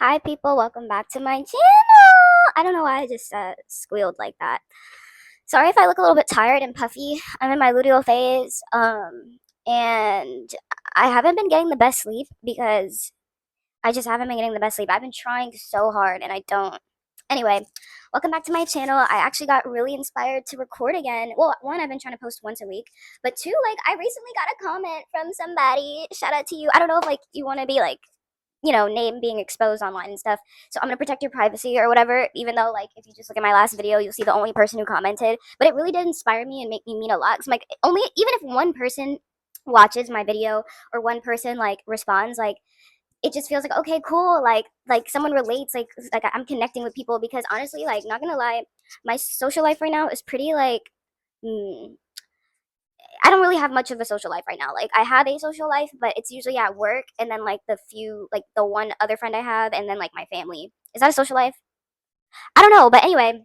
Hi people, welcome back to my channel. I don't know why I just squealed like that. Sorry if I look a little bit tired and puffy. I'm in my luteal phase, and I haven't been getting the best sleep because I just haven't been getting the best sleep. I've been trying so hard and I don't. Anyway, welcome back to my channel. I actually got really inspired to record again. Well, one, I've been trying to post once a week, but two, like I recently got a comment from somebody. Shout out to you. I don't know if like you want to be like name being exposed online and stuff. So I'm gonna protect your privacy or whatever, even though like if you just look at my last video, you'll see the only person who commented. But it really did inspire me and make me mean a lot. Cause I'm like only even if one person watches my video or one person like responds, like it just feels like okay, cool, like someone relates, like I'm connecting with people because honestly, like not gonna lie, my social life right now is pretty like mm, I don't really have much of a social life right now. Like I have a social life, but it's usually at work and then like the one other friend I have and then like my family. Is that a social life? I don't know, but anyway,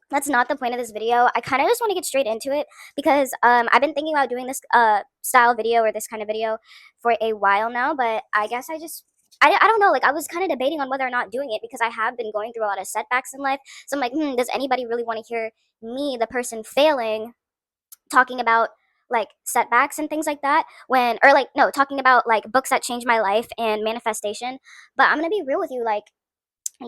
that's not the point of this video. I kind of just want to get straight into it because I've been thinking about doing this style video or this kind of video for a while now, but I guess I don't know, like I was kind of debating on whether or not doing it because I have been going through a lot of setbacks in life. So I'm like, does anybody really want to hear me, the person failing, talking about like setbacks and things like that when or like no talking about like books that changed my life and manifestation. But I'm gonna be real with you, like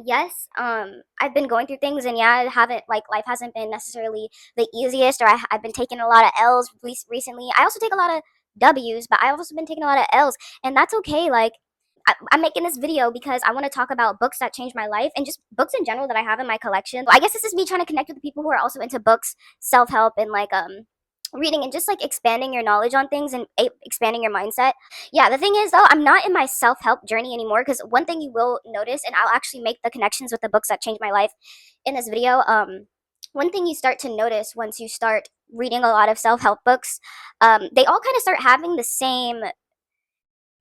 yes, I've been going through things and yeah, I haven't like life hasn't been necessarily the easiest, or I've been taking a lot of l's recently. I also take a lot of w's, but I've also been taking a lot of l's, and that's okay. Like I'm making this video because I want to talk about books that changed my life and just books in general that I have in my collection. I guess this is me trying to connect with the people who are also into books, self-help, and like reading and just like expanding your knowledge on things and expanding your mindset. Yeah, the thing is though, I'm not in my self-help journey anymore because one thing you will notice, and I'll actually make the connections with the books that changed my life in this video. One thing you start to notice once you start reading a lot of self-help books, they all kind of start having the same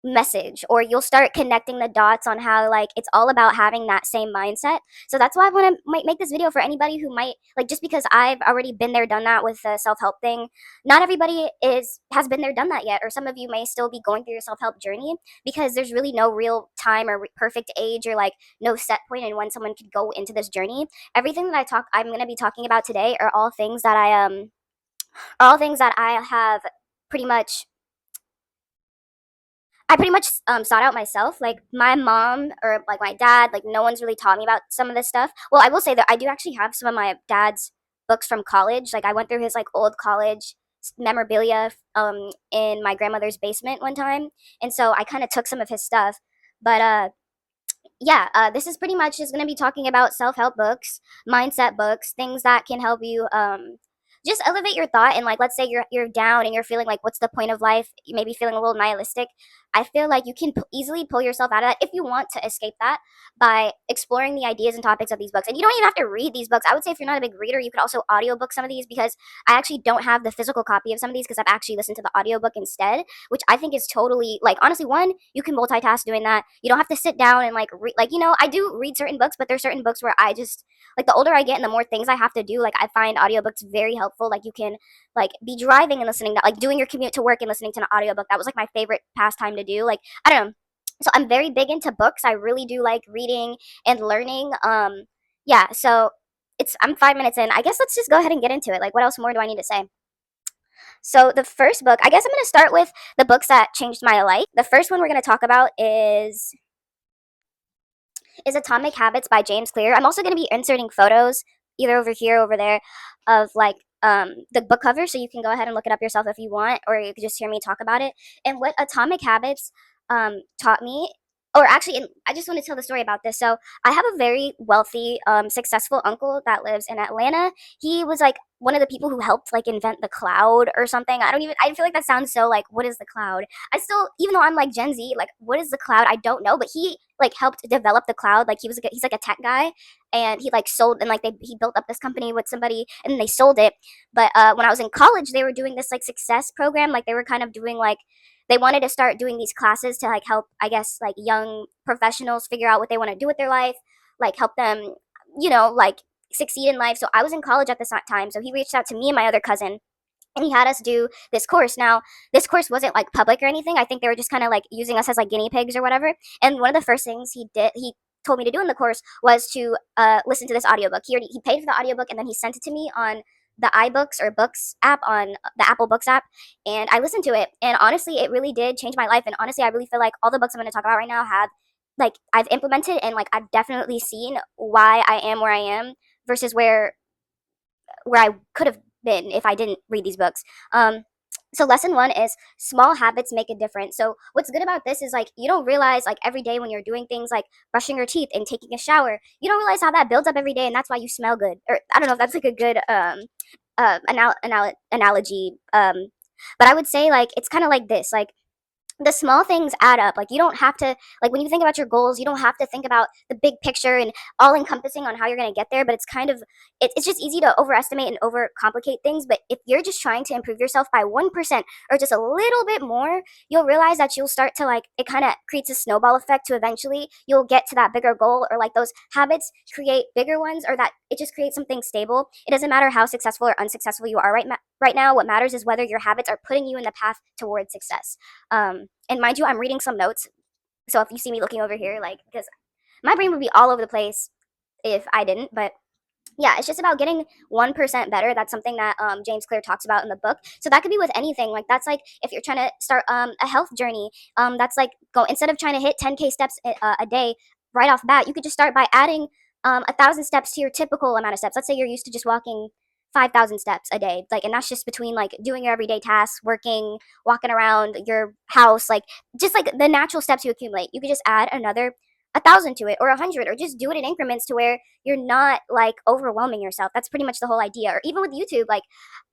message, or you'll start connecting the dots on how like it's all about having that same mindset. So that's why I want to might make this video for anybody who might like, just because I've already been there done that with the self-help thing, not everybody is has been there done that yet, or some of you may still be going through your self-help journey because there's really no real time or perfect age or like no set point in when someone could go into this journey. Everything that I'm going to be talking about today are all things that I have pretty much sought out myself. Like my mom or like my dad, like no one's really taught me about some of this stuff. Well, I will say that I do actually have some of my dad's books from college. Like I went through his like old college memorabilia in my grandmother's basement one time, and so I kind of took some of his stuff. But yeah, this is pretty much just going to be talking about self-help books, mindset books, things that can help you just elevate your thought. And like let's say you're down and you're feeling like what's the point of life, you may be feeling a little nihilistic. I feel like you can easily pull yourself out of that if you want to escape that by exploring the ideas and topics of these books. And you don't even have to read these books. I would say if you're not a big reader, you could also audiobook some of these, because I actually don't have the physical copy of some of these because I've actually listened to the audiobook instead, which I think is totally like, honestly, one, you can multitask doing that. You don't have to sit down and like read, like, I do read certain books, but there's certain books where I just like, the older I get and the more things I have to do, like I find audiobooks very helpful. Like you can like be driving and listening to, like doing your commute to work and listening to an audiobook. That was like my favorite pastime to do. Like I don't know. So I'm very big into books. I really do like reading and learning. Yeah, so I'm 5 minutes in. I guess let's just go ahead and get into it. Like what else more do I need to say? So the first book, I guess I'm going to start with the books that changed my life. The first one we're going to talk about is Atomic Habits by James Clear. I'm also going to be inserting photos either over here or over there of like the book cover, so you can go ahead and look it up yourself if you want, or you could just hear me talk about it. And what Atomic Habits taught me, or actually, and I just want to tell the story about this. So I have a very wealthy, successful uncle that lives in Atlanta. He was like one of the people who helped like invent the cloud or something. I feel like that sounds so like, what is the cloud? I still, even though I'm like Gen Z, like what is the cloud? I don't know, but he like helped develop the cloud. Like he's like a tech guy, and he like sold, and like he built up this company with somebody and then they sold it. But when I was in college, they were doing this like success program. Like they were kind of doing like, they wanted to start doing these classes to like help, I guess, like young professionals figure out what they want to do with their life, like help them, like succeed in life. So I was in college at this time. So he reached out to me and my other cousin, and he had us do this course. Now, this course wasn't like public or anything. I think they were just kind of like using us as like guinea pigs or whatever. And one of the first things he told me to do in the course was to listen to this audiobook. He paid for the audiobook and then he sent it to me on the iBooks or Books app on the Apple Books app, and I listened to it. And honestly, it really did change my life. And honestly, I really feel like all the books I'm going to talk about right now have like I've implemented and like I've definitely seen why I am where I am versus where I could have been if I didn't read these books. So lesson one is small habits make a difference. So what's good about this is like you don't realize like every day when you're doing things like brushing your teeth and taking a shower, you don't realize how that builds up every day, and that's why you smell good. Or I don't know if that's like a good analogy. But I would say like it's kind of like this. Like the small things add up. Like you don't have to like when you think about your goals, you don't have to think about the big picture and all encompassing on how you're going to get there, but it's kind of it's just easy to overestimate and overcomplicate things. But if you're just trying to improve yourself by 1% or just a little bit more, you'll realize that you'll start to like it kind of creates a snowball effect to eventually you'll get to that bigger goal, or like those habits create bigger ones, or that it just creates something stable. It doesn't matter how successful or unsuccessful you are right now. What matters is whether your habits are putting you in the path towards success. And mind you, I'm reading some notes. So if you see me looking over here, like, because my brain would be all over the place if I didn't. But yeah, it's just about getting 1% better. That's something that James Clear talks about in the book. So that could be with anything. Like, that's like if you're trying to start a health journey, that's like go instead of trying to hit 10K steps a day right off the bat, you could just start by adding 1,000 steps to your typical amount of steps. Let's say you're used to just walking 5,000 steps a day, like, and that's just between like doing your everyday tasks, working, walking around your house, like just like the natural steps you accumulate. You could just add another 1,000 to it, or 100, or just do it in increments to where you're not like overwhelming yourself. That's pretty much the whole idea. Or even with YouTube, like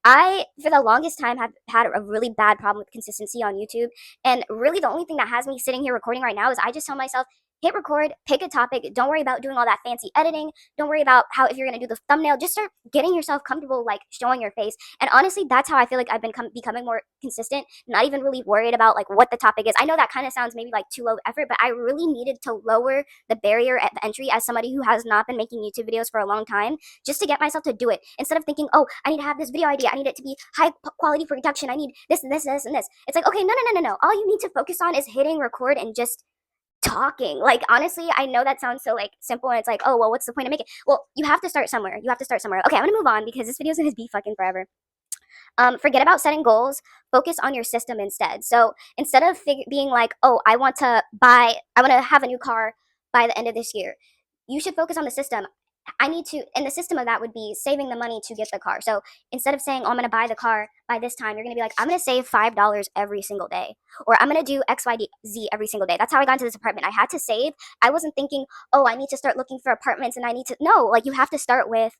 I for the longest time have had a really bad problem with consistency on YouTube, and really the only thing that has me sitting here recording right now is I just tell myself, hit record, pick a topic, don't worry about doing all that fancy editing, don't worry about how if you're going to do the thumbnail, just start getting yourself comfortable like showing your face. And honestly, that's how I feel like I've been becoming more consistent, not even really worried about like what the topic is. I know that kind of sounds maybe like too low effort, but I really needed to lower the barrier at the entry as somebody who has not been making YouTube videos for a long time, just to get myself to do it. Instead of thinking, oh, I need to have this video idea, I need it to be high quality production, I need this and this and this and this. It's like, okay, no. All you need to focus on is hitting record and just talking. Like honestly, I know that sounds so like simple, and it's like, oh well, what's the point of making it? Well, you have to start somewhere. Okay, I'm gonna move on because this video is gonna be fucking forever. Forget about setting goals. Focus on your system instead. So instead of being like, oh, I want to have a new car by the end of this year, you should focus on the system. I need to, and the system of that would be saving the money to get the car. So instead of saying, oh, I'm going to buy the car by this time, you're going to be like, I'm going to save $5 every single day, or I'm going to do X, Y, Z every single day. That's how I got into this apartment. I had to save. I wasn't thinking, oh, I need to start looking for apartments and I need to, no, like you have to start with,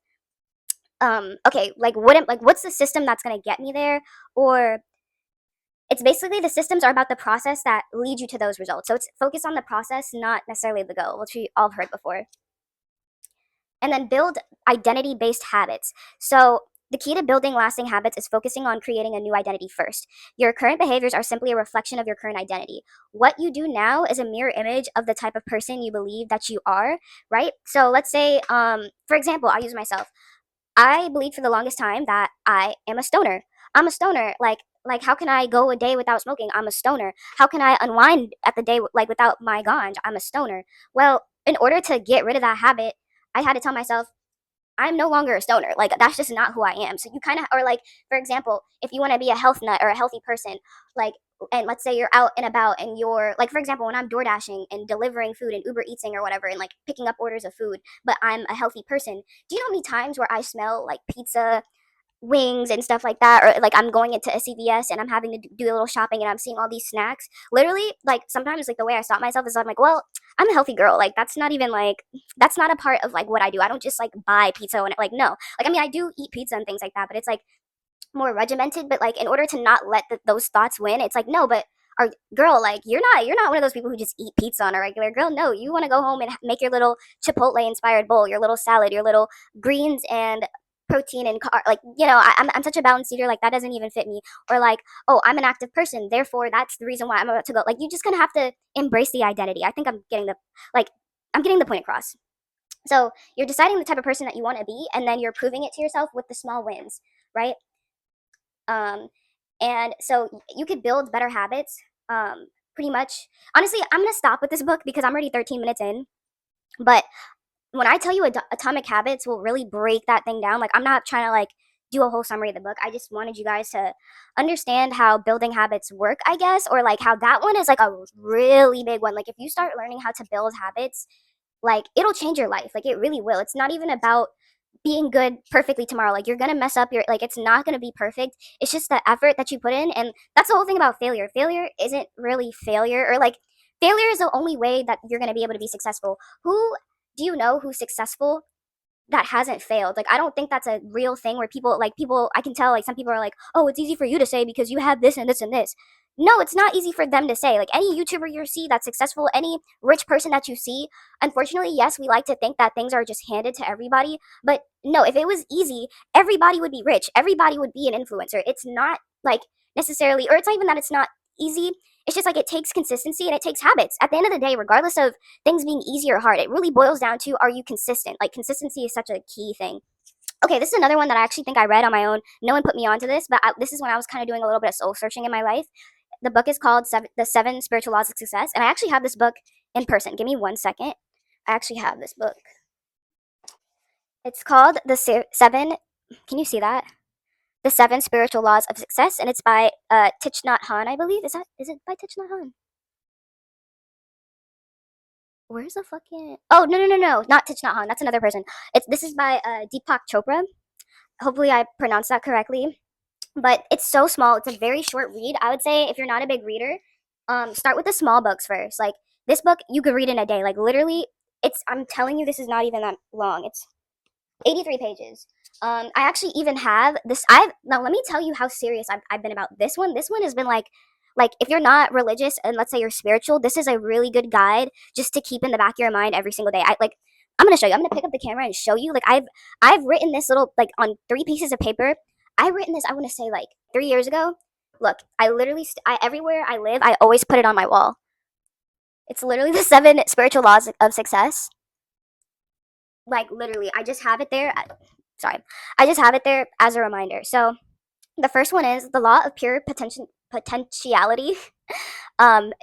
okay, like what's the system that's going to get me there? Or it's basically the systems are about the process that lead you to those results. So it's focused on the process, not necessarily the goal, which we all heard before. And then build identity-based habits. So the key to building lasting habits is focusing on creating a new identity first. Your current behaviors are simply a reflection of your current identity. What you do now is a mirror image of the type of person you believe that you are, right? So let's say, for example, I'll use myself. I believed for the longest time that I am a stoner. I'm a stoner. Like how can I go a day without smoking? I'm a stoner. How can I unwind at the day like without my ganj? I'm a stoner. Well, in order to get rid of that habit, I had to tell myself I'm no longer a stoner. Like that's just not who I am. So you kind of, or like for example, if you want to be a health nut or a healthy person, like, and let's say you're out and about and you're like, for example, when I'm door dashing and delivering food and Uber Eating or whatever, and like picking up orders of food, but I'm a healthy person. Do you know how many times where I smell like pizza, wings and stuff like that, or like I'm going into a CVS and I'm having to do a little shopping and I'm seeing all these snacks? Literally, like sometimes like the way I stop myself is I'm like, well, I'm a healthy girl. Like that's not even like that's not a part of like what I do. I don't just like buy pizza and like no. Like I mean I do eat pizza and things like that, but it's like more regimented. But like in order to not let those thoughts win, it's like no, but our girl, like you're not one of those people who just eat pizza on a regular. Girl, no, you want to go home and make your little Chipotle inspired bowl, your little salad, your little greens and protein and like I'm such a balanced eater, like that doesn't even fit me. Or like, oh, I'm an active person, therefore that's the reason why I'm about to go. Like you just gonna have to embrace the identity. I think I'm getting the point across. So you're deciding the type of person that you want to be, and then you're proving it to yourself with the small wins, right? um and so you could build better habits, pretty much. Honestly, I'm gonna stop with this book because I'm already 13 minutes in. But when I tell you Atomic Habits will really break that thing down, like I'm not trying to like do a whole summary of the book. I just wanted you guys to understand how building habits work, I guess, or like how that one is like a really big one. Like if you start learning how to build habits, like it'll change your life. Like it really will. It's not even about being good perfectly tomorrow. Like you're gonna mess up your like it's not gonna be perfect. It's just the effort that you put in, and that's the whole thing about failure. Failure isn't really failure, or like failure is the only way that you're gonna be able to be successful. Who do you know who's successful that hasn't failed? Like I don't think that's a real thing where people I can tell like some people are like, "Oh, it's easy for you to say because you have this and this and this." No, it's not easy for them to say. Like any YouTuber you see that's successful, any rich person that you see, unfortunately, yes, we like to think that things are just handed to everybody, but no, if it was easy, everybody would be rich. Everybody would be an influencer. It's not like necessarily, or it's not even that it's not easy. It's just like it takes consistency and it takes habits. At the end of the day, regardless of things being easy or hard, it really boils down to, are you consistent? Like consistency is such a key thing. Okay, this is another one that I actually think I read on my own. No one put me onto this, but this is when I was kind of doing a little bit of soul searching in my life. The book is called The Seven Spiritual Laws of Success, and I actually have this book in person. Give me 1 second. I actually have this book. It's called Seven. Can you see that? The Seven Spiritual Laws of Success, and it's by Thich Nhat Hanh, I believe. Is it by Thich Nhat Hanh? Where's the fucking? Oh no, not Thich Nhat Hanh. That's another person. This is by Deepak Chopra. Hopefully I pronounced that correctly. But it's so small. It's a very short read. I would say if you're not a big reader, start with the small books first. Like this book, you could read in a day. Like literally, it's. I'm telling you, this is not even that long. It's 83 pages. I actually even have this. Now let me tell you how serious I've been about this one. This one has been like if you're not religious and let's say you're spiritual, this is a really good guide just to keep in the back of your mind every single day. I'm gonna show you. I'm gonna pick up the camera and show you. Like I've written this little like on 3 pieces of paper. I've written this. I want to say like 3 years ago. Look, I literally I everywhere I live, I always put it on my wall. It's literally the seven spiritual laws of success. Like literally, I just have it there. Sorry, I just have it there as a reminder. So the first one is the law of pure potentiality.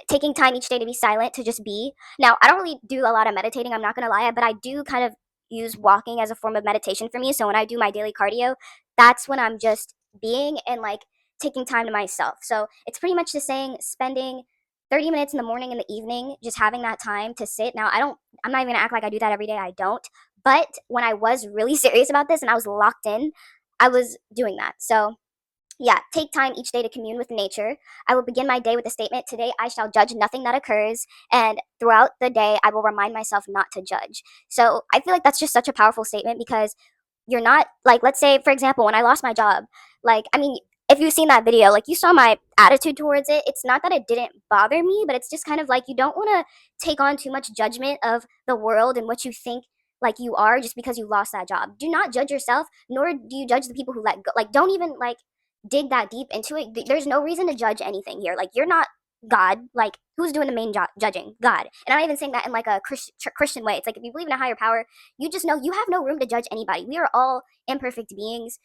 Taking time each day to be silent, to just be. Now, I don't really do a lot of meditating, I'm not gonna lie, but I do kind of use walking as a form of meditation for me. So when I do my daily cardio, that's when I'm just being and like taking time to myself. So it's pretty much just saying spending 30 minutes in the morning and the evening, just having that time to sit. Now, I'm not even gonna act like I do that every day. I don't. But when I was really serious about this and I was locked in, I was doing that. So yeah, take time each day to commune with nature. I will begin my day with the statement, "Today I shall judge nothing that occurs." And throughout the day, I will remind myself not to judge. So I feel like that's just such a powerful statement because you're not, like, let's say, for example, when I lost my job, like, I mean, if you've seen that video, like, you saw my attitude towards it. It's not that it didn't bother me, but it's just kind of like you don't want to take on too much judgment of the world and what you think like you are just because you lost that job. Do not judge yourself, nor do you judge the people who let go. Like, don't even like dig that deep into it. There's no reason to judge anything here. Like, you're not God. Like, who's doing the main judging? God. And I'm not even saying that in like a Christian way. It's like if you believe in a higher power, you just know you have no room to judge anybody. We are all imperfect beings.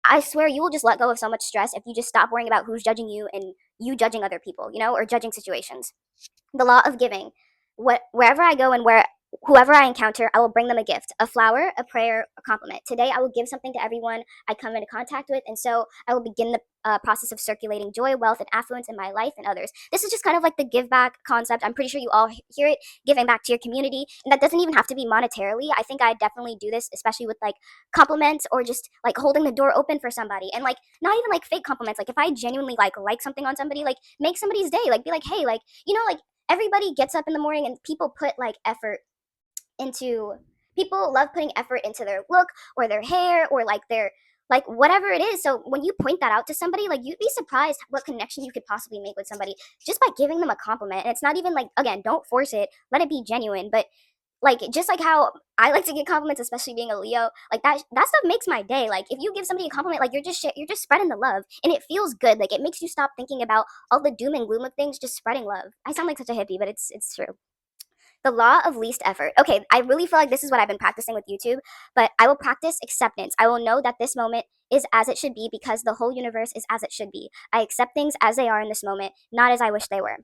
I swear you will just let go of so much stress if you just stop worrying about who's judging you and you judging other people, or judging situations. The law of giving. Wherever I go and whoever I encounter, I will bring them a gift, a flower, a prayer, a compliment. Today, I will give something to everyone I come into contact with, and so I will begin the process of circulating joy, wealth, and affluence in my life and others. This is just kind of like the give back concept. I'm pretty sure you all hear it, giving back to your community, and that doesn't even have to be monetarily. I think I definitely do this, especially with like compliments or just like holding the door open for somebody, and like not even like fake compliments. Like if I genuinely like something on somebody, like make somebody's day. Like be like, hey, like like everybody gets up in the morning and people put like effort into people love putting effort into their look or their hair or like their like whatever it is. So when you point that out to somebody, like you'd be surprised what connection you could possibly make with somebody just by giving them a compliment. And it's not even like, again, don't force it, let it be genuine. But like just like how I like to get compliments, especially being a Leo, like that stuff makes my day. Like if you give somebody a compliment, like you're just spreading the love and it feels good. Like it makes you stop thinking about all the doom and gloom of things, just spreading love. I sound like such a hippie, but it's true. The law of least effort. Okay, I really feel like this is what I've been practicing with YouTube, but I will practice acceptance. I will know that this moment is as it should be because the whole universe is as it should be. I accept things as they are in this moment, not as I wish they were.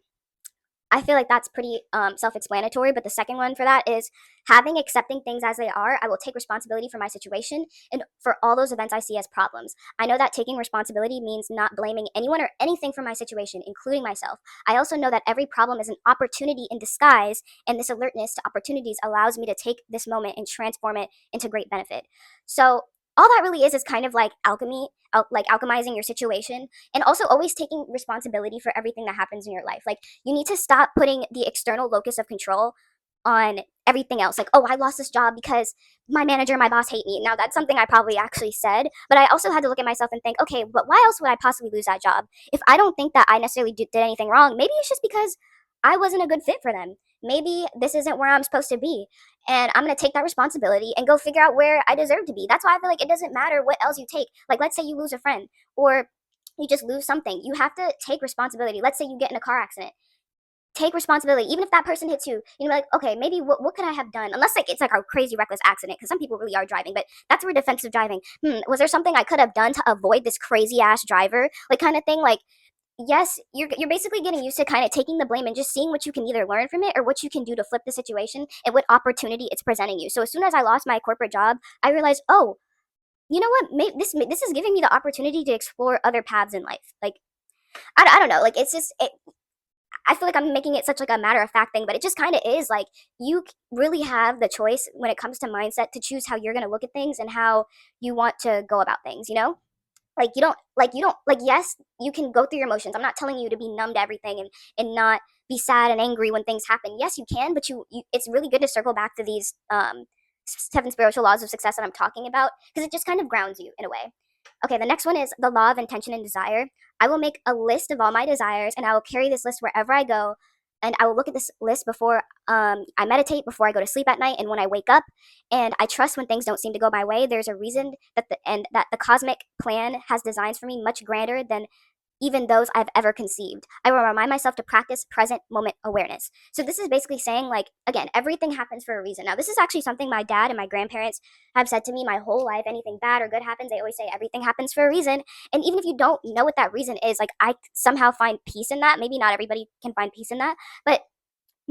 I feel like that's pretty self-explanatory. But the second one for that is having accepting things as they are. I will take responsibility for my situation and for all those events I see as problems. I know that taking responsibility means not blaming anyone or anything for my situation, including myself. I also know that every problem is an opportunity in disguise, and this alertness to opportunities allows me to take this moment and transform it into great benefit. So all that really is kind of like alchemy, like alchemizing your situation, and also always taking responsibility for everything that happens in your life. Like, you need to stop putting the external locus of control on everything else. Like, oh, I lost this job because my manager, my boss hate me. Now, that's something I probably actually said, but I also had to look at myself and think, okay, but why else would I possibly lose that job? If I don't think that I necessarily did anything wrong, maybe it's just because I wasn't a good fit for them. Maybe this isn't where I'm supposed to be. And I'm going to take that responsibility and go figure out where I deserve to be. That's why I feel like it doesn't matter what else you take. Like, let's say you lose a friend or you just lose something. You have to take responsibility. Let's say you get in a car accident. Take responsibility. Even if that person hits you, you know, like, okay, maybe what could I have done? Unless like it's like a crazy reckless accident, because some people really are driving, but that's where defensive driving. Was there something I could have done to avoid this crazy ass driver? Like, kind of thing. Like, yes, you're basically getting used to kind of taking the blame and just seeing what you can either learn from it or what you can do to flip the situation and what opportunity it's presenting you. So as soon as I lost my corporate job, I realized, oh, you know what? Maybe this is giving me the opportunity to explore other paths in life. Like, I don't know. Like, it's just I feel like I'm making it such like a matter of fact thing, but it just kind of is. Like, you really have the choice when it comes to mindset to choose how you're going to look at things and how you want to go about things, you know? Like, you don't, yes, you can go through your emotions. I'm not telling you to be numb to everything and not be sad and angry when things happen. Yes, you can, but you it's really good to circle back to these seven spiritual laws of success that I'm talking about, because it just kind of grounds you in a way. Okay, the next one is the law of intention and desire. I will make a list of all my desires and I will carry this list wherever I go. And I will look at this list before I meditate, before I go to sleep at night, and when I wake up. And I trust when things don't seem to go my way. There's a reason that the cosmic plan has designs for me much grander than even those I've ever conceived. I will remind myself to practice present moment awareness. So this is basically saying, like, again, everything happens for a reason. Now, this is actually something my dad and my grandparents have said to me my whole life. Anything bad or good happens, they always say everything happens for a reason. And even if you don't know what that reason is, like, I somehow find peace in that. Maybe not everybody can find peace in that, but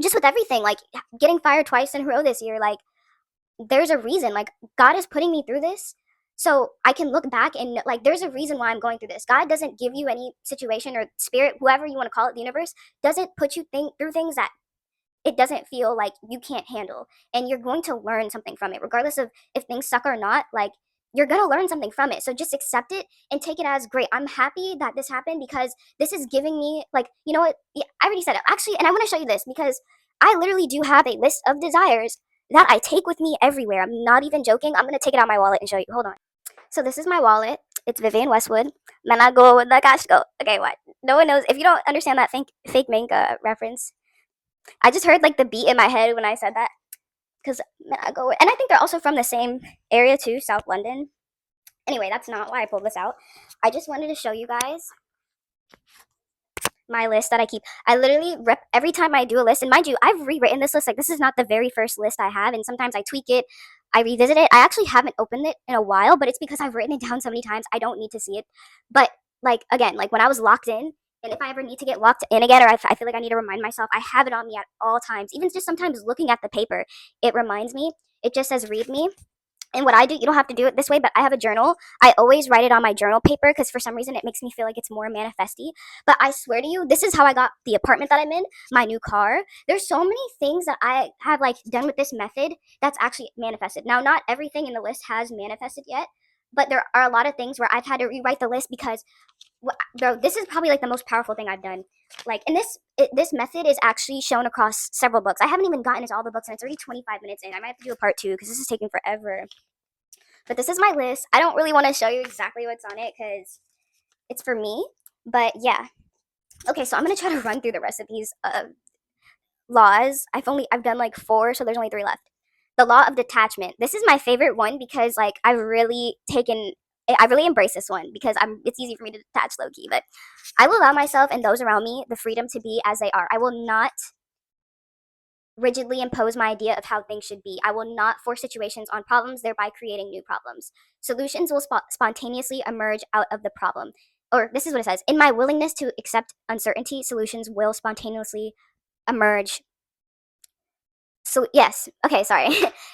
just with everything, like getting fired twice in a row this year, like, there's a reason. Like, God is putting me through this so I can look back and, like, there's a reason why I'm going through this. God doesn't give you any situation, or spirit, whoever you want to call it, the universe doesn't put you through things that it doesn't feel like you can't handle. And you're going to learn something from it, regardless of if things suck or not. Like, you're going to learn something from it. So just accept it and take it as, great, I'm happy that this happened because this is giving me, like, you know what? Yeah, I already said it. Actually, and I want to show you this because I literally do have a list of desires that I take with me everywhere. I'm not even joking. I'm going to take it out of my wallet and show you. Hold on. So this is my wallet. It's Vivian Westwood. Manago with the cash go. Okay, what? No one knows. If you don't understand that fake manga reference, I just heard like the beat in my head when I said that. Because Manago, and I think they're also from the same area too, South London. Anyway, that's not why I pulled this out. I just wanted to show you guys my list that I keep. I literally rip every time I do a list, and mind you, I've rewritten this list. Like, this is not the very first list I have, and sometimes I tweak it, I revisit it. I actually haven't opened it in a while, but it's because I've written it down so many times. I don't need to see it. But like, again, like when I was locked in, and if I ever need to get locked in again, or I feel like I need to remind myself, I have it on me at all times. Even just sometimes looking at the paper, it reminds me. It just says read me. And what I do, you don't have to do it this way, but I have a journal. I always write it on my journal paper because for some reason it makes me feel like it's more manifesty. But I swear to you, this is how I got the apartment that I'm in, my new car. There's so many things that I have like done with this method that's actually manifested. Now, not everything in the list has manifested yet, but there are a lot of things where I've had to rewrite the list because, bro, this is probably like the most powerful thing I've done. Like, and this method is actually shown across several books. I haven't even gotten into all the books, and it's already 25 minutes in. I might have to do a part two because this is taking forever. But this is my list. I don't really want to show you exactly what's on it because it's for me. But yeah. Okay, so I'm gonna try to run through the rest of these laws. I've done like 4, so there's only 3 left. The law of detachment. This is my favorite one because like I really embrace this one because it's easy for me to detach low key. But I will allow myself and those around me the freedom to be as they are. I will not rigidly impose my idea of how things should be. I will not force situations on problems, thereby creating new problems. Solutions will spontaneously emerge out of the problem. Or this is what it says. In my willingness to accept uncertainty, solutions will spontaneously emerge. So, yes, okay, sorry.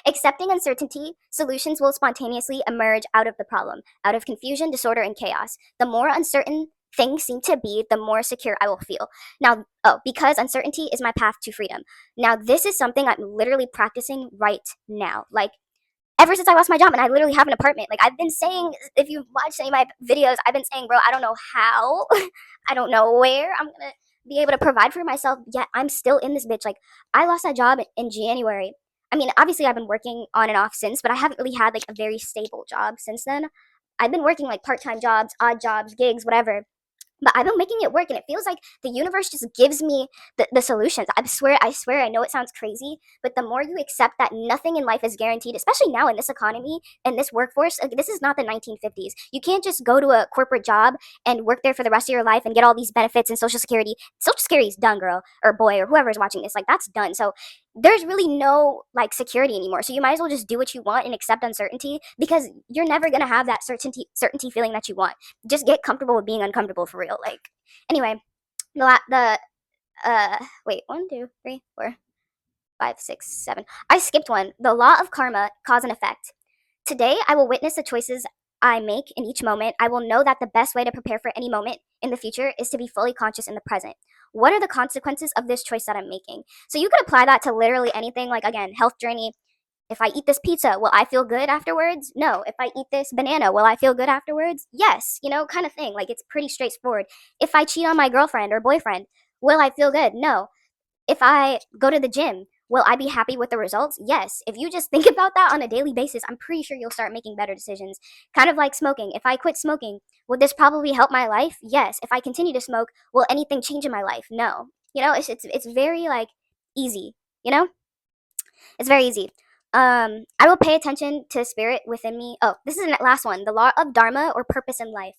Accepting uncertainty, solutions will spontaneously emerge out of the problem, out of confusion, disorder, and chaos. The more uncertain things seem to be, the more secure I will feel. Now, oh, because uncertainty is my path to freedom. Now, this is something I'm literally practicing right now. Like, ever since I lost my job and I literally have an apartment. Like I've been saying, if you've watched any of my videos, I've been saying, bro, I don't know how, I don't know where I'm gonna be able to provide for myself. Yet I'm still in this bitch. Like I lost that job in January. I mean, obviously I've been working on and off since, but I haven't really had like a very stable job since then. I've been working like part-time jobs, odd jobs, gigs, whatever, but I've been making it work, and it feels like the universe just gives me the solutions. I swear, I know it sounds crazy, but the more you accept that nothing in life is guaranteed, especially now in this economy and this workforce, like, this is not the 1950s. You can't just go to a corporate job and work there for the rest of your life and get all these benefits and social security. Social security is done, girl or boy or whoever's watching this. Like that's done. So there's really no like security anymore. So you might as well just do what you want and accept uncertainty, because you're never gonna have that certainty feeling that you want. Just get comfortable with being uncomfortable for real. Like anyway, the wait, 1, 2, 3, 4, 5, 6, 7. I skipped one. The law of karma, cause and effect. Today I will witness the choices I make in each moment. I will know that the best way to prepare for any moment in the future is to be fully conscious in the present. What are the consequences of this choice that I'm making? So you could apply that to literally anything, like again, health journey. If I eat this pizza, will I feel good afterwards? No. If I eat this banana, will I feel good afterwards? Yes. Kind of thing. Like it's pretty straightforward. If I cheat on my girlfriend or boyfriend, will I feel good? No. If I go to the gym, will I be happy with the results? Yes. If you just think about that on a daily basis, I'm pretty sure you'll start making better decisions. Kind of like smoking. If I quit smoking, would this probably help my life? Yes. If I continue to smoke, will anything change in my life? No. It's very like easy, you know? It's very easy. I will pay attention to spirit within me. Oh, this is the last one. The law of dharma, or purpose in life.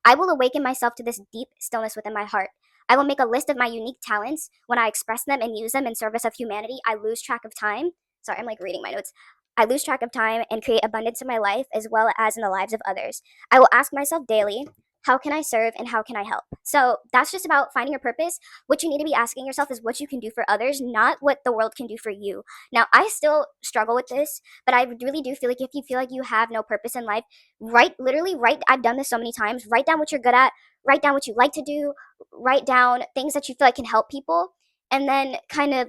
I will awaken myself to this deep stillness within my heart. I will make a list of my unique talents. When I express them and use them in service of humanity, I lose track of time. Sorry, I'm like reading my notes. I lose track of time and create abundance in my life as well as in the lives of others. I will ask myself daily, how can I serve and how can I help? So that's just about finding your purpose. What you need to be asking yourself is what you can do for others, not what the world can do for you. Now, I still struggle with this, but I really do feel like if you feel like you have no purpose in life, literally write. I've done this so many times. Write down what you're good at, write down what you like to do, write down things that you feel like can help people, and then kind of,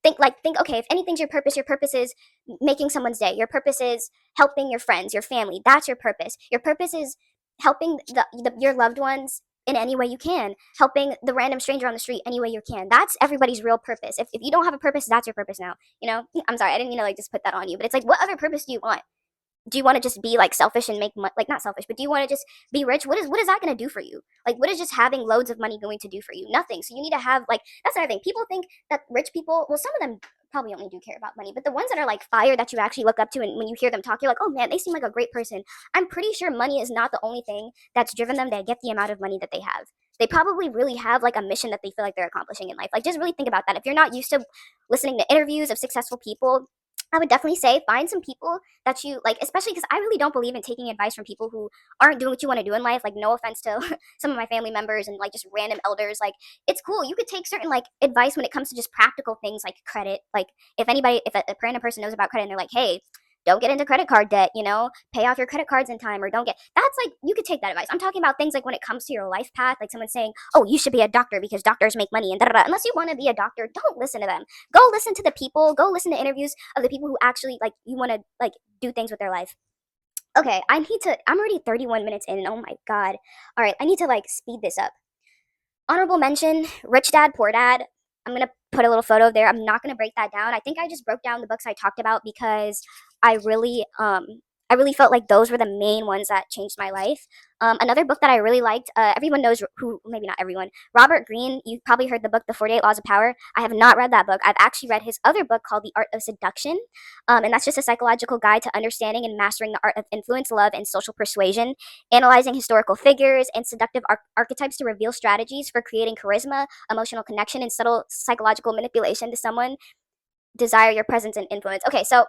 think, okay, if anything's your purpose is making someone's day. Your purpose is helping your friends, your family. That's your purpose. Your purpose is helping your loved ones in any way you can, helping the random stranger on the street any way you can. That's everybody's real purpose. If you don't have a purpose, that's your purpose now. I'm sorry, I didn't mean to like just put that on you, but it's like, what other purpose do you want? Do you want to just be like selfish and make money? Like not selfish, but do you want to just be rich? What is that going to do for you? Like what is just having loads of money going to do for you? Nothing. So you need to have, like, that's another thing. People think that rich people, well, some of them probably only do care about money, but the ones that are like fire that you actually look up to, and when you hear them talk, you're like, oh man, they seem like a great person. I'm pretty sure money is not the only thing that's driven them to get the amount of money that they have. They probably really have like a mission that they feel like they're accomplishing in life. Like just really think about that. If you're not used to listening to interviews of successful people, I would definitely say find some people that you like, especially because I really don't believe in taking advice from people who aren't doing what you want to do in life. Like, no offense to some of my family members and like just random elders. Like, it's cool. You could take certain like advice when it comes to just practical things like credit. Like, if a random person knows about credit and they're like, hey, don't get into credit card debt, pay off your credit cards in time, or don't get, that's like, you could take that advice. I'm talking about things like when it comes to your life path, like someone saying, oh, you should be a doctor because doctors make money and da da da. Unless you want to be a doctor, don't listen to them. Go listen to the people, go listen to interviews of the people who actually like, you want to like do things with their life. Okay, I'm already 31 minutes in. Oh my God. All right, I need to like speed this up. Honorable mention, Rich Dad, Poor Dad. I'm going to put a little photo there. I'm not going to break that down. I think I just broke down the books I talked about because I really I really felt like those were the main ones that changed my life. Another book that I really liked, everyone knows who, maybe not everyone, Robert Greene. You've probably heard the book, The 48 Laws of Power. I have not read that book. I've actually read his other book called The Art of Seduction. And that's just a psychological guide to understanding and mastering the art of influence, love, and social persuasion, analyzing historical figures and seductive archetypes to reveal strategies for creating charisma, emotional connection, and subtle psychological manipulation to someone desire your presence and influence. Okay, so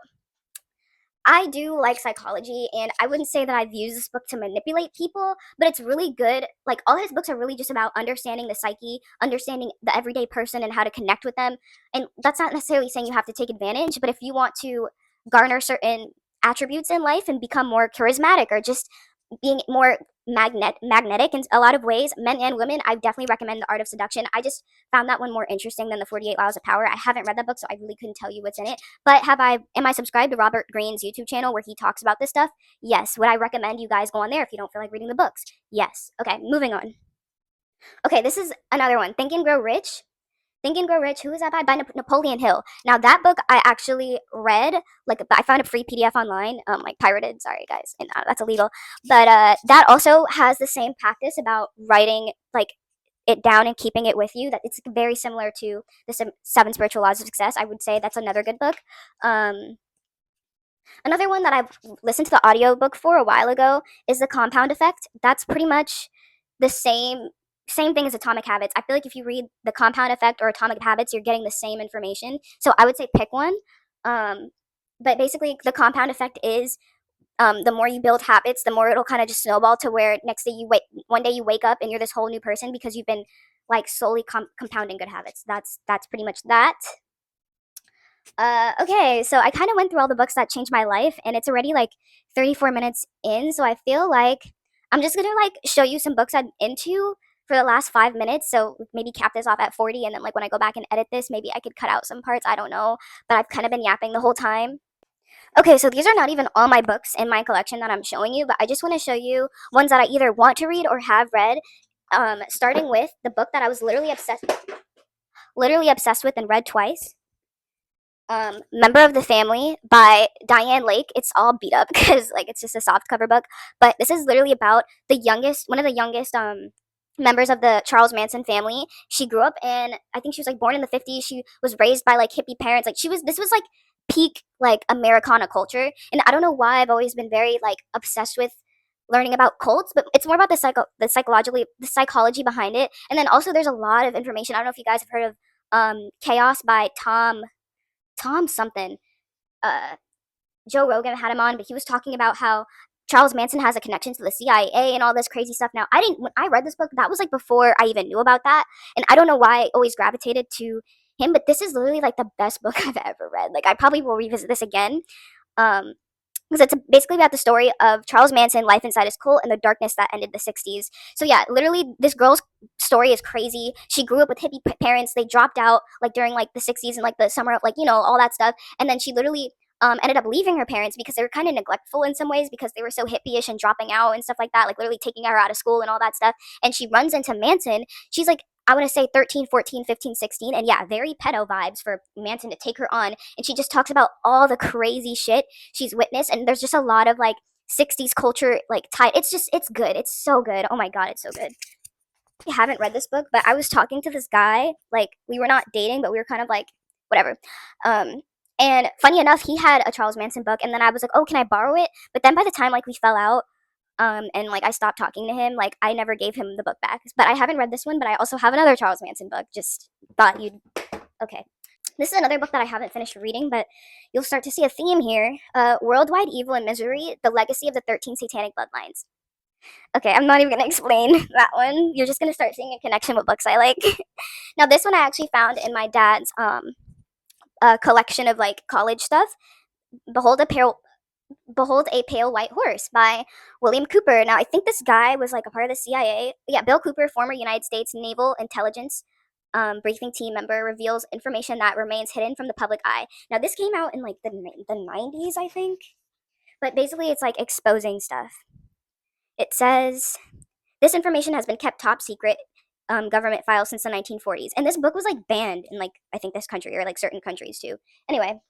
I do like psychology, and I wouldn't say that I've used this book to manipulate people, but it's really good. Like, all his books are really just about understanding the psyche, understanding the everyday person and how to connect with them. And that's not necessarily saying you have to take advantage, but if you want to garner certain attributes in life and become more charismatic or just being more magnetic in a lot of ways, men and women, I definitely recommend The Art of Seduction. I just found that one more interesting than the 48 Laws of Power. I haven't read that book, so I really couldn't tell you what's in it. But am I subscribed to Robert Greene's YouTube channel where he talks about this stuff? Yes. Would I recommend you guys go on there if you don't feel like reading the books? Yes. Okay, moving on. Okay, this is another one. Think and Grow Rich. Think and Grow Rich. Who is that by? By Napoleon Hill. Now that book I actually read. Like, I found a free PDF online, like pirated. Sorry guys, and that's illegal. But that also has the same practice about writing like it down and keeping it with you. That it's very similar to the Seven Spiritual Laws of Success. I would say that's another good book. Another one that I've listened to the audiobook for a while ago is The Compound Effect. That's pretty much the same thing as Atomic Habits. I feel like if you read The Compound Effect or Atomic Habits, you're getting the same information. So I would say pick one. Um, but basically, the compound effect is the more you build habits, the more it'll kind of just snowball to where one day you wake up and you're this whole new person because you've been like solely compounding good habits. That's pretty much that. Okay, so I kind of went through all the books that changed my life, and it's already like 34 minutes in, so I feel like I'm just gonna like show you some books I'm into for the last 5 minutes. So maybe cap this off at 40, and then like when I go back and edit this, maybe I could cut out some parts. I don't know, but I've kind of been yapping the whole time. Okay, so these are not even all my books in my collection that I'm showing you, but I just want to show you ones that I either want to read or have read. Starting with the book that I was literally obsessed with and read twice. Member of the Family by Diane Lake. It's all beat up because like it's just a soft cover book, but this is literally about one of the youngest members of the Charles Manson family. She grew up in, I think she was like born in the 50s. She was raised by like hippie parents. Like this was like peak like Americana culture. And I don't know why I've always been very like obsessed with learning about cults, but it's more about the psychology behind it. And then also there's a lot of information. I don't know if you guys have heard of Chaos by Tom something. Uh, Joe Rogan had him on, but he was talking about how Charles Manson has a connection to the CIA and all this crazy stuff. Now, when I read this book, that was like before I even knew about that. And I don't know why I always gravitated to him, but this is literally like the best book I've ever read. Like, I probably will revisit this again. Um, because it's basically about the story of Charles Manson, life inside his cult, and the darkness that ended the 60s. So yeah, literally, this girl's story is crazy. She grew up with hippie parents. They dropped out like during like the 60s and like the summer of like all that stuff. And then she literally ended up leaving her parents because they were kind of neglectful in some ways because they were so hippie-ish and dropping out and stuff like that, like literally taking her out of school and all that stuff. And she runs into Manson. She's like, I want to say 13, 14, 15, 16. And yeah, very pedo vibes for Manson to take her on. And she just talks about all the crazy shit she's witnessed. And there's just a lot of like 60s culture like tied. It's good. It's so good. Oh my God, it's so good. I haven't read this book, but I was talking to this guy. Like, we were not dating, but we were kind of like, whatever. And funny enough, he had a Charles Manson book. And then I was like, oh, can I borrow it? But then by the time like we fell out, and like I stopped talking to him, like I never gave him the book back. But I haven't read this one, but I also have another Charles Manson book. Just thought you'd okay. This is another book that I haven't finished reading, but you'll start to see a theme here. Worldwide Evil and Misery: The Legacy of the 13 Satanic Bloodlines. Okay, I'm not even gonna explain that one. You're just gonna start seeing a connection with books I like. Now, this one I actually found in my dad's collection of like college stuff. Behold a Pale White Horse by William Cooper. Now, I think this guy was like a part of the CIA. Yeah, Bill Cooper, former United States Naval Intelligence briefing team member, reveals information that remains hidden from the public eye. Now, this came out in like the 90s, I think. But basically, it's like exposing stuff. It says, this information has been kept top secret government files since the 1940s. And this book was like banned in like, I think this country or like certain countries too. Anyway,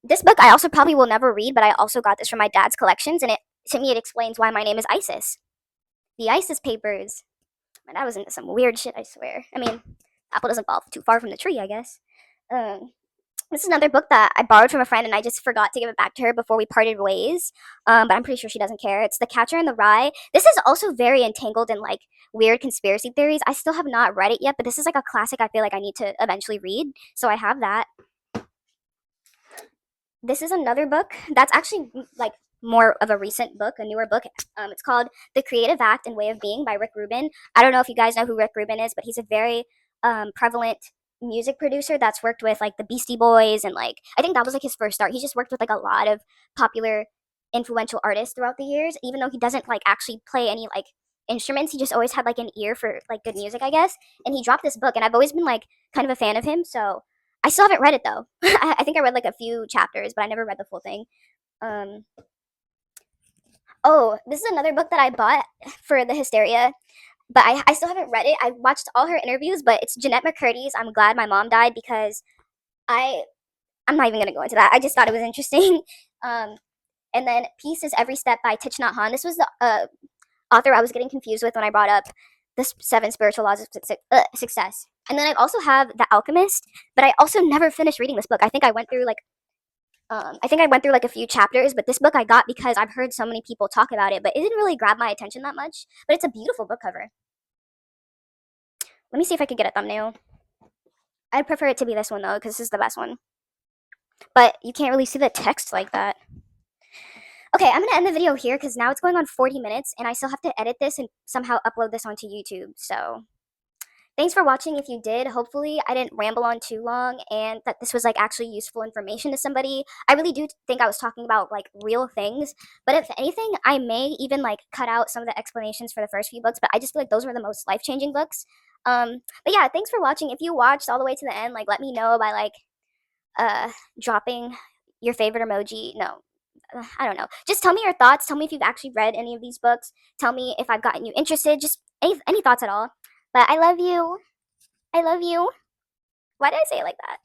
this book I also probably will never read, but I also got this from my dad's collections, and to me it explains why my name is Isis. The Isis Papers. My dad was into some weird shit, I swear. I mean, apple doesn't fall too far from the tree, I guess. This is another book that I borrowed from a friend, and I just forgot to give it back to her before we parted ways. But I'm pretty sure she doesn't care. It's The Catcher in the Rye. This is also very entangled in like weird conspiracy theories. I still have not read it yet, but this is like a classic I feel like I need to eventually read. So I have that. this is another book that's actually like more of a recent book, a newer book. It's called The Creative Act and Way of Being by Rick Rubin. I don't know if you guys know who Rick Rubin is, but he's a very prevalent music producer that's worked with like the Beastie Boys, and like I think that was like his first start. He just worked with like a lot of popular influential artists throughout the years, even though he doesn't like actually play any like instruments. He just always had like an ear for like good music, I guess. And he dropped this book, and I've always been like kind of a fan of him. So I still haven't read it though. I think I read like a few chapters, but I never read the full thing. Um, oh, this is another book that I bought for the Hysteria, but I still haven't read it. I watched all her interviews, but it's Jeanette McCurdy's I'm Glad My Mom Died, because I I'm not even gonna go into that. I just thought it was interesting. Um, and then Peace is Every Step by Thich Nhat Hanh. This was the author I was getting confused with when I brought up the Seven Spiritual Laws of Success. And then I also have The Alchemist, but I also never finished reading this book. I think I went through like a few chapters, but this book I got because I've heard so many people talk about it, but it didn't really grab my attention that much. But it's a beautiful book cover. Let me see if I could get a thumbnail. I'd prefer it to be this one though, because this is the best one. But you can't really see the text like that. Okay, I'm gonna end the video here because now it's going on 40 minutes and I still have to edit this and somehow upload this onto YouTube. So thanks for watching if you did. Hopefully I didn't ramble on too long and that this was like actually useful information to somebody. I really do think I was talking about like real things, but if anything, I may even like cut out some of the explanations for the first few books, but I just feel like those were the most life-changing books. But yeah, thanks for watching. If you watched all the way to the end, like let me know by like dropping your favorite emoji. No, I don't know. Just tell me your thoughts. Tell me if you've actually read any of these books. Tell me if I've gotten you interested. Just any thoughts at all. But I love you. I love you. Why did I say it like that?